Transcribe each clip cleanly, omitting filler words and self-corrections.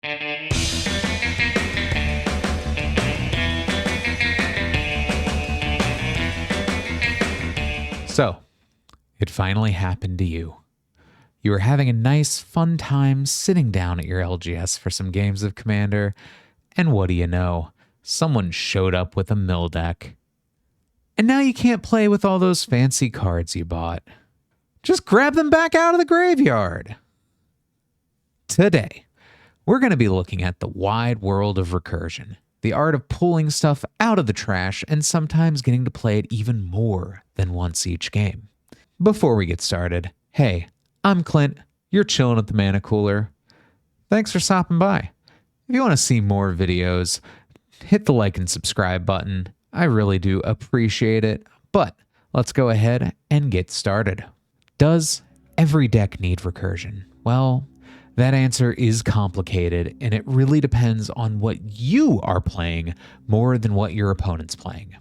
So, it finally happened to you. You were having a nice, fun time sitting down at your LGS for some games of Commander, and what do you know? Someone showed up with a mill deck. And now you can't play with all those fancy cards you bought. Just grab them back out of the graveyard. Today, we're going to be looking at the wide world of recursion, the art of pulling stuff out of the trash and sometimes getting to play it even more than once each game. Before we get started, hey, I'm Clint. You're chilling at the Mana Cooler. Thanks for stopping by. If you want to see more videos, hit the like and subscribe button. I really do appreciate it. But let's go ahead and get started. Does every deck need recursion? Well, that answer is complicated, and it really depends on what you are playing more than what your opponent's playing.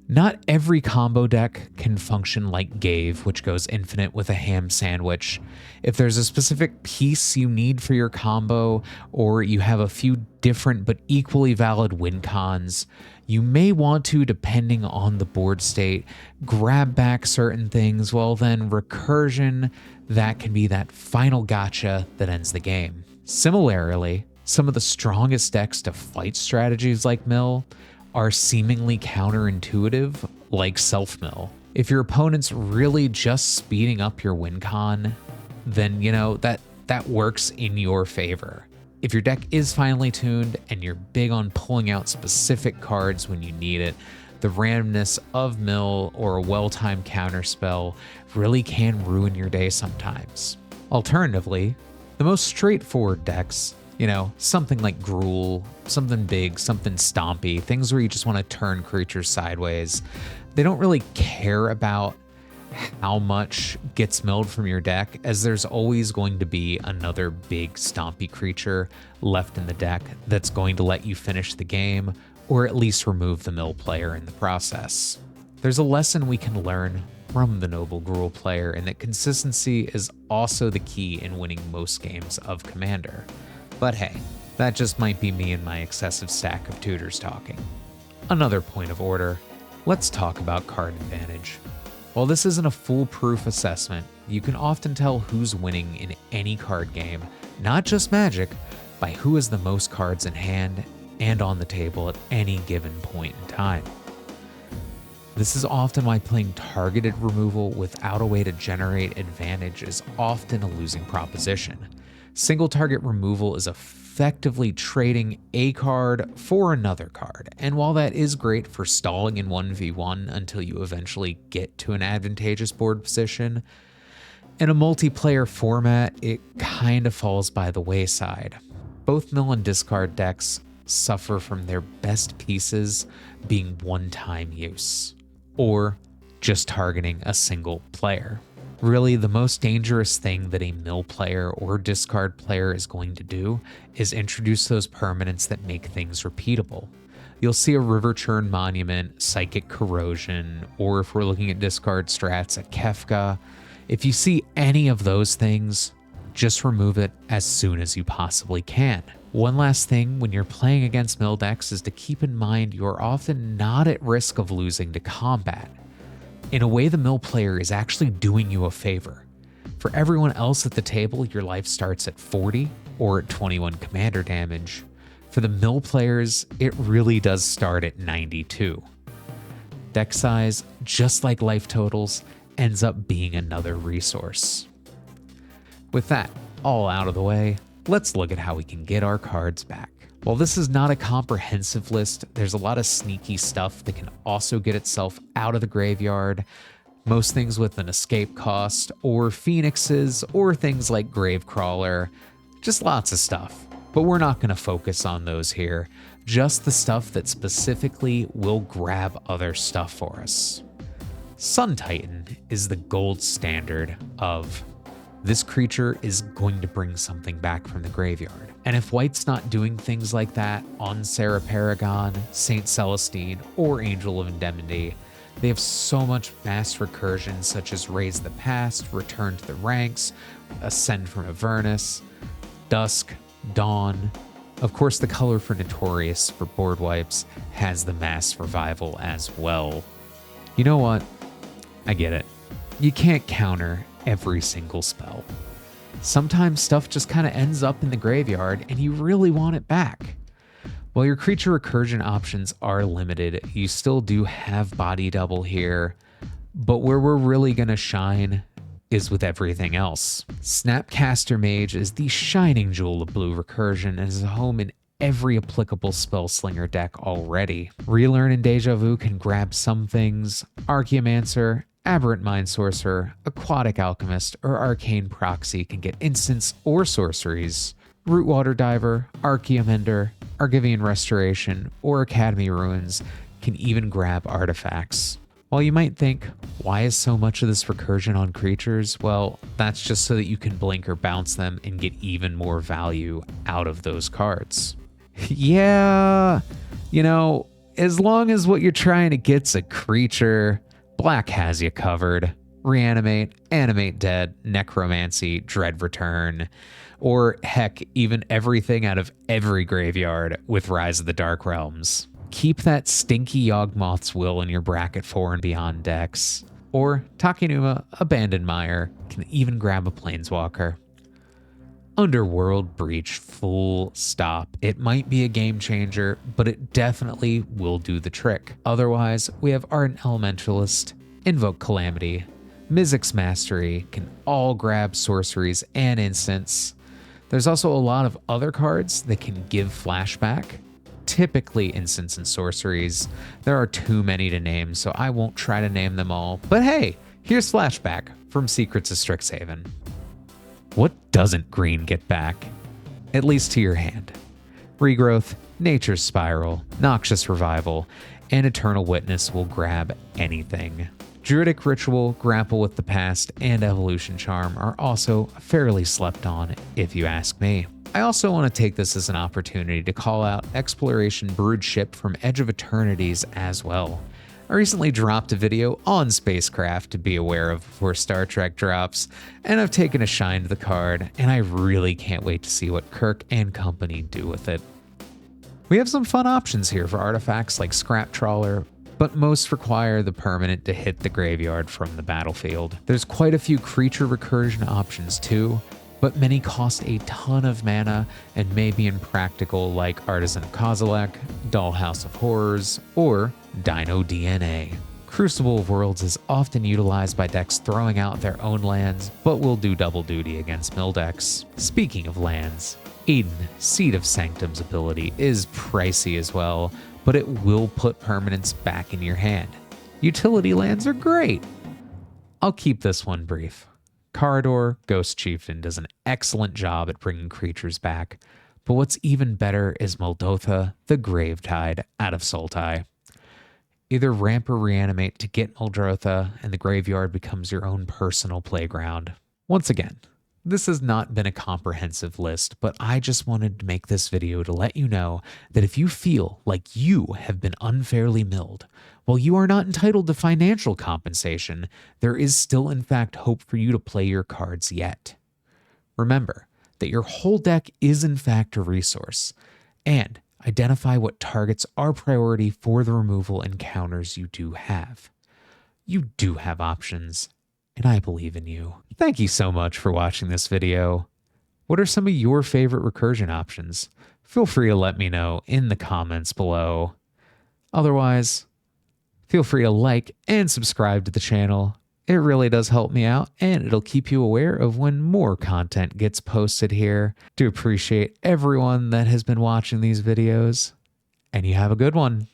Not every combo deck can function like Gave, which goes infinite with a ham sandwich. If there's a specific piece you need for your combo, or you have a few different but equally valid win cons, you may want to, depending on the board state, grab back certain things. Well, then recursion, that can be that final gotcha that ends the game. Similarly, some of the strongest decks to fight strategies like Mill are seemingly counterintuitive, like self-mill. If your opponent's really just speeding up your win con, then that works in your favor. If your deck is finely tuned and you're big on pulling out specific cards when you need it, the randomness of mill or a well-timed counterspell really can ruin your day sometimes. Alternatively, the most straightforward decks, something like Gruul, something big, something stompy, things where you just want to turn creatures sideways. They don't really care about how much gets milled from your deck, as there's always going to be another big stompy creature left in the deck that's going to let you finish the game, or at least remove the mill player in the process. There's a lesson we can learn from the Noble Gruul player, and that consistency is also the key in winning most games of Commander. But hey, that just might be me and my excessive stack of tutors talking. Another point of order, let's talk about card advantage. While this isn't a foolproof assessment, you can often tell who's winning in any card game, not just Magic, by who has the most cards in hand and on the table at any given point in time. This is often why playing targeted removal without a way to generate advantage is often a losing proposition. Single target removal is effectively trading a card for another card, and while that is great for stalling in 1v1 until you eventually get to an advantageous board position, in a multiplayer format, it kind of falls by the wayside. Both mill and discard decks suffer from their best pieces being one-time use, or just targeting a single player. Really, the most dangerous thing that a mill player or discard player is going to do is introduce those permanents that make things repeatable. You'll see a River Churn Monument, Psychic Corrosion, or if we're looking at discard strats, a Kefka. If you see any of those things, just remove it as soon as you possibly can. One last thing when you're playing against mill decks is to keep in mind you're often not at risk of losing to combat. In a way, the mill player is actually doing you a favor. For everyone else at the table, your life starts at 40 or at 21 commander damage. For the mill players, it really does start at 92. Deck size, just like life totals, ends up being another resource. With that all out of the way, let's look at how we can get our cards back. While this is not a comprehensive list, there's a lot of sneaky stuff that can also get itself out of the graveyard. Most things with an escape cost, or phoenixes, or things like Gravecrawler. Just lots of stuff. But we're not going to focus on those here. Just the stuff that specifically will grab other stuff for us. Sun Titan is the gold standard of this creature is going to bring something back from the graveyard. And if White's not doing things like that on Sarah Paragon, Saint Celestine, or Angel of Indemnity, they have so much mass recursion such as Raise the Past, Return to the Ranks, Ascend from Avernus, Dusk, Dawn. Of course, the color for Notorious for board wipes has the mass revival as well. You know what? I get it. You can't counter every single spell. Sometimes stuff just kind of ends up in the graveyard and you really want it back. While your creature recursion options are limited, you still do have body double here, but where we're really going to shine is with everything else. Snapcaster Mage is the shining jewel of blue recursion and is a home in every applicable Spellslinger deck already. Relearn and Deja Vu can grab some things. Archaeomancer, Aberrant Mind Sorcerer, Aquatic Alchemist, or Arcane Proxy can get instants or sorceries. Rootwater Diver, Archaeomender, Argivian Restoration, or Academy Ruins can even grab artifacts. While you might think, why is so much of this recursion on creatures? Well, that's just so that you can blink or bounce them and get even more value out of those cards. Yeah, you know, as long as what you're trying to get's a creature, Black has you covered. Reanimate, Animate Dead, Necromancy, Dread Return, or heck, even everything out of every graveyard with Rise of the Dark Realms. Keep that stinky Yawgmoth's Will in your bracket 4 and beyond decks. Or Takenuma, Abandoned Mire, can even grab a Planeswalker. Underworld Breach, full stop. It might be a game changer, but it definitely will do the trick. Otherwise, we have Ardent Elementalist, Invoke Calamity, Mizzix Mastery, can all grab sorceries and instants. There's also a lot of other cards that can give flashback, typically instants and sorceries. There are too many to name, so I won't try to name them all. But hey, here's flashback from Secrets of Strixhaven. What doesn't green get back? At least to your hand. Regrowth, Nature's Spiral, Noxious Revival, and Eternal Witness will grab anything. Druidic Ritual, Grapple with the Past, and Evolution Charm are also fairly slept on, if you ask me. I also want to take this as an opportunity to call out Exploration Brood Ship from Edge of Eternities as well. I recently dropped a video on Spacecraft to be aware of before Star Trek drops, and I've taken a shine to the card, and I really can't wait to see what Kirk and company do with it. We have some fun options here for artifacts like Scrap Trawler, but most require the permanent to hit the graveyard from the battlefield. There's quite a few creature recursion options too, but many cost a ton of mana and may be impractical, like Artisan of Kozilek, Dollhouse of Horrors, or Dino DNA. Crucible of Worlds is often utilized by decks throwing out their own lands, but will do double duty against mill decks. Speaking of lands, Eden, Seed of Sanctum's ability is pricey as well, but it will put permanents back in your hand. Utility lands are great. I'll keep this one brief. Corridor, Ghost Chieftain does an excellent job at bringing creatures back, but what's even better is Muldotha, the Gravetide, out of Sultai. Either ramp or reanimate to get Muldotha, and the graveyard becomes your own personal playground. Once again, this has not been a comprehensive list, but I just wanted to make this video to let you know that if you feel like you have been unfairly milled, while you are not entitled to financial compensation, there is still in fact hope for you to play your cards yet. Remember that your whole deck is in fact a resource, and identify what targets are priority for the removal and counters you do have. You do have options, and I believe in you. Thank you so much for watching this video. What are some of your favorite recursion options? Feel free to let me know in the comments below. Otherwise, feel free to like and subscribe to the channel. It really does help me out, and it'll keep you aware of when more content gets posted here. Do appreciate everyone that has been watching these videos, and you have a good one.